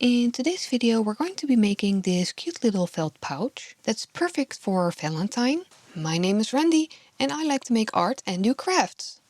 In today's video, we're going to be making this cute little felt pouch that's perfect for Valentine. My name is Randy and I like to make art and do crafts.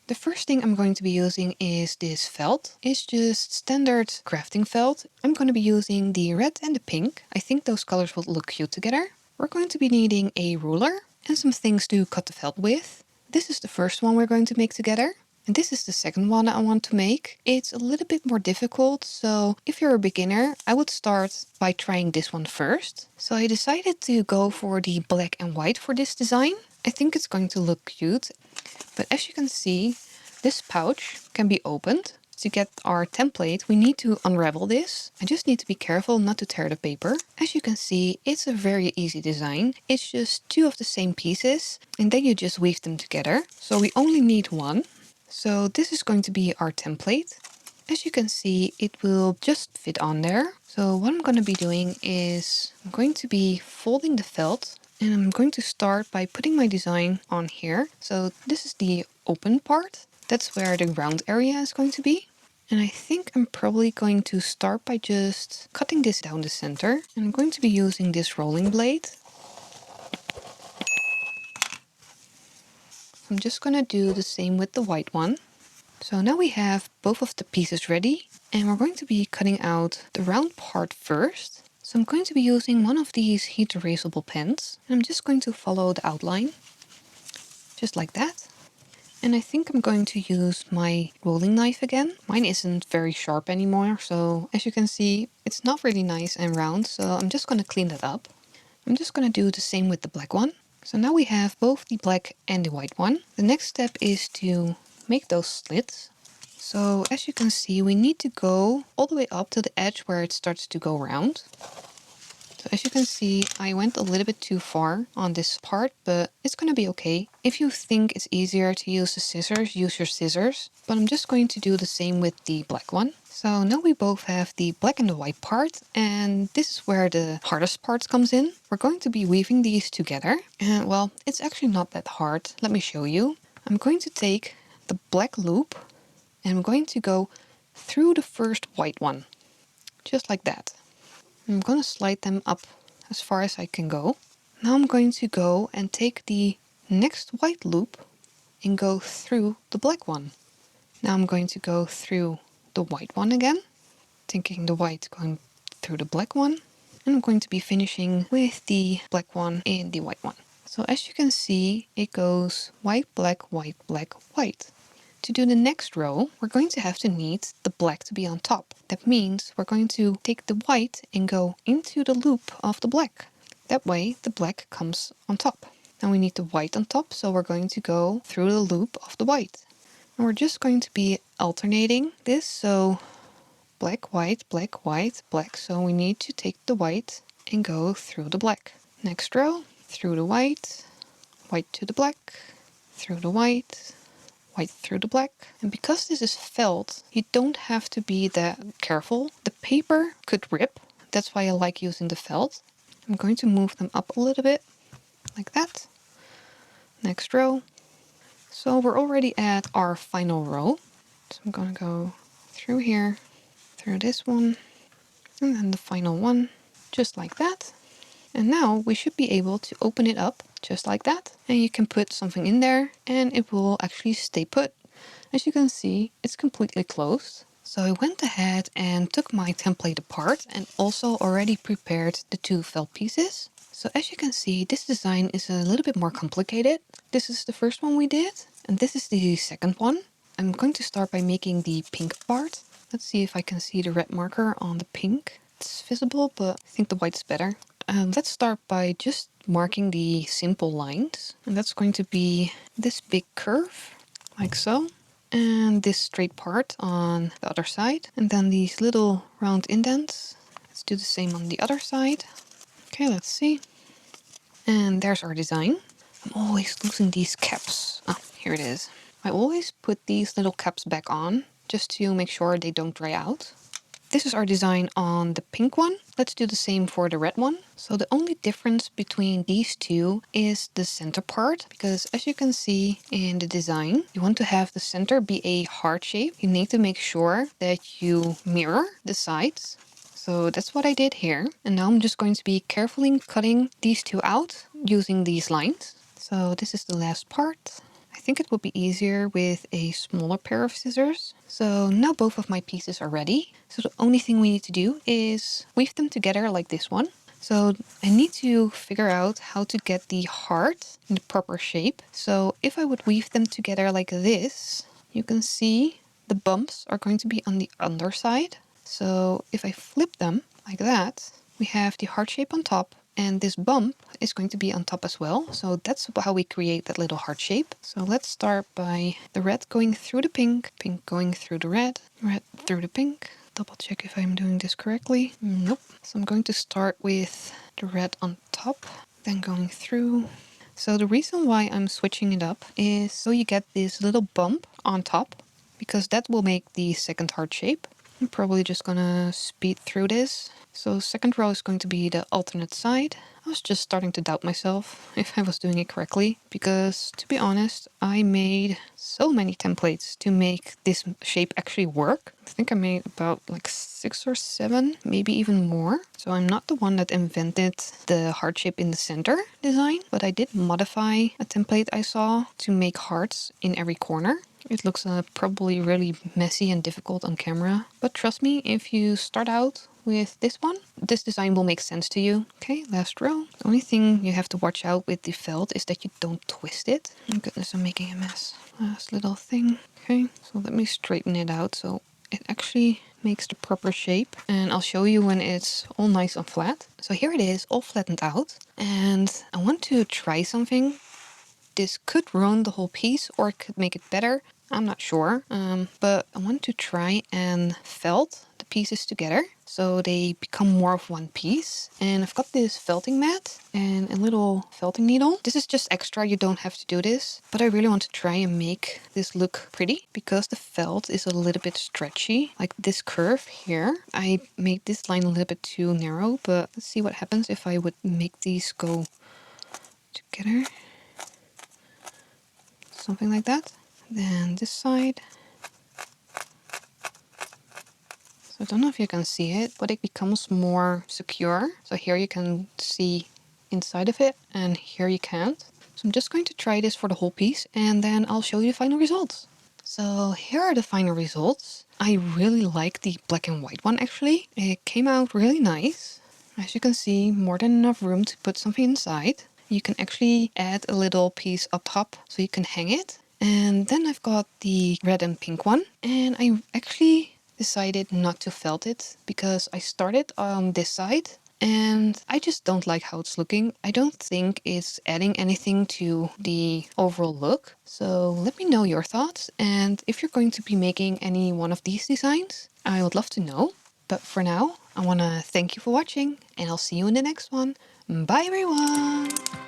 The first thing I'm going to be using is this felt. It's just standard crafting felt. I'm going to be using the red and the pink. I think those colors will look cute together. We're going to be needing a ruler and some things to cut the felt with. This is the first one we're going to make together. And this is the second one I want to make. It's a little bit more difficult, so if you're a beginner, I would start by trying this one first. So I decided to go for the black and white for this design. I think it's going to look cute. But as you can see, this pouch can be opened. To get our template, we need to unravel this. I just need to be careful not to tear the paper. As you can see, it's a very easy design. It's just two of the same pieces, and then you just weave them together. So we only need one. So this is going to be our template. As you can see, it will just fit on there. So what I'm going to be doing is I'm going to be folding the felt, and I'm going to start by putting my design on here. So this is the open part. That's where the round area is going to be. And I think I'm probably going to start by just cutting this down the center. And I'm going to be using this rolling blade. I'm just going to do the same with the white one. So now we have both of the pieces ready, and we're going to be cutting out the round part first. So I'm going to be using one of these heat erasable pens, and I'm just going to follow the outline, just like that. And I think I'm going to use my rolling knife again. Mine isn't very sharp anymore, so as you can see, it's not really nice and round, so I'm just going to clean that up. I'm just going to do the same with the black one. So now we have both the black and the white one. The next step is to make those slits. So as you can see, we need to go all the way up to the edge where it starts to go round. So as you can see, I went a little bit too far on this part, but it's going to be okay. If you think it's easier to use the scissors, use your scissors. But I'm just going to do the same with the black one. So now we both have the black and the white part, and this is where the hardest part comes in. We're going to be weaving these together. And well, it's actually not that hard. Let me show you. I'm going to take the black loop and I'm going to go through the first white one, just like that. I'm going to slide them up as far as I can go. Now I'm going to go and take the next white loop and go through the black one. Now I'm going to go through the white one again, taking the white, going through the black one, and I'm going to be finishing with the black one and the white one. So as you can see, it goes white, black, white, black, white. To do the next row, we're going to have to need the black to be on top. That means we're going to take the white and go into the loop of the black. That way the black comes on top. Now we need the white on top, so we're going to go through the loop of the white. And we're just going to be alternating this, so black, white, black, white, black. So we need to take the white and go through the black. Next row, through the white, white to the black, through the white, white through the black. And because this is felt, you don't have to be that careful. The paper could rip. That's why I like using the felt. I'm going to move them up a little bit, like that. Next row. So we're already at our final row. So I'm going to go through here, through this one, and then the final one, just like that. And now we should be able to open it up just like that. And you can put something in there and it will actually stay put. As you can see, it's completely closed. So I went ahead and took my template apart and also already prepared the two felt pieces. So as you can see, this design is a little bit more complicated. This is the first one we did, and this is the second one. I'm going to start by making the pink part. Let's see if I can see the red marker on the pink. It's visible, but I think the white's better. Let's start by just marking the simple lines. And that's going to be this big curve, like so. And this straight part on the other side. And then these little round indents. Let's do the same on the other side. Okay, let's see. And there's our design. I'm always losing these caps. Ah, here it is. I always put these little caps back on just to make sure they don't dry out. This is our design on the pink one. Let's do the same for the red one. So the only difference between these two is the center part, because as you can see in the design, you want to have the center be a heart shape. You need to make sure that you mirror the sides. So that's what I did here. And now I'm just going to be carefully cutting these two out using these lines. So this is the last part. I think it would be easier with a smaller pair of scissors. So now both of my pieces are ready. So the only thing we need to do is weave them together like this one. So I need to figure out how to get the heart in the proper shape. So if I would weave them together like this, you can see the bumps are going to be on the underside. So if I flip them like that, we have the heart shape on top, and this bump is going to be on top as well. So that's how we create that little heart shape. So let's start by the red going through the pink, pink going through the red, red through the pink. Double check if I'm doing this correctly. Nope. So I'm going to start with the red on top, then going through. So the reason why I'm switching it up is so you get this little bump on top, because that will make the second heart shape. I'm probably just gonna speed through this. So second row is going to be the alternate side. I was just starting to doubt myself if I was doing it correctly, because to be honest, I made so many templates to make this shape actually work. I think I made about like 6 or 7, maybe even more. So I'm not the one that invented the heart shape in the center design, but I did modify a template I saw to make hearts in every corner. It looks probably really messy and difficult on camera, but trust me, if you start out with this one, this design will make sense to you. Okay, last row. The only thing you have to watch out with the felt is that you don't twist it. Oh goodness, I'm making a mess. Last little thing. Okay, so let me straighten it out so it actually makes the proper shape, and I'll show you when it's all nice and flat. So here it is, all flattened out, and I want to try something. This could ruin the whole piece or it could make it better. I'm not sure, but I want to try and felt the pieces together so they become more of one piece. And I've got this felting mat and a little felting needle. This is just extra, you don't have to do this, but I really want to try and make this look pretty because the felt is a little bit stretchy, like this curve here. I made this line a little bit too narrow, but let's see what happens if I would make these go together. Something like that. Then this side. So I don't know if you can see it, but it becomes more secure. So here you can see inside of it, and here you can't. So I'm just going to try this for the whole piece, and then I'll show you the final results. So here are the final results. I really like the black and white one actually. It came out really nice. As you can see, more than enough room to put something inside. You can actually add a little piece up top so you can hang it. And then I've got the red and pink one. And I actually decided not to felt it because I started on this side and I just don't like how it's looking. I don't think it's adding anything to the overall look. So let me know your thoughts. And if you're going to be making any one of these designs, I would love to know. But for now, I want to thank you for watching and I'll see you in the next one. Bye everyone!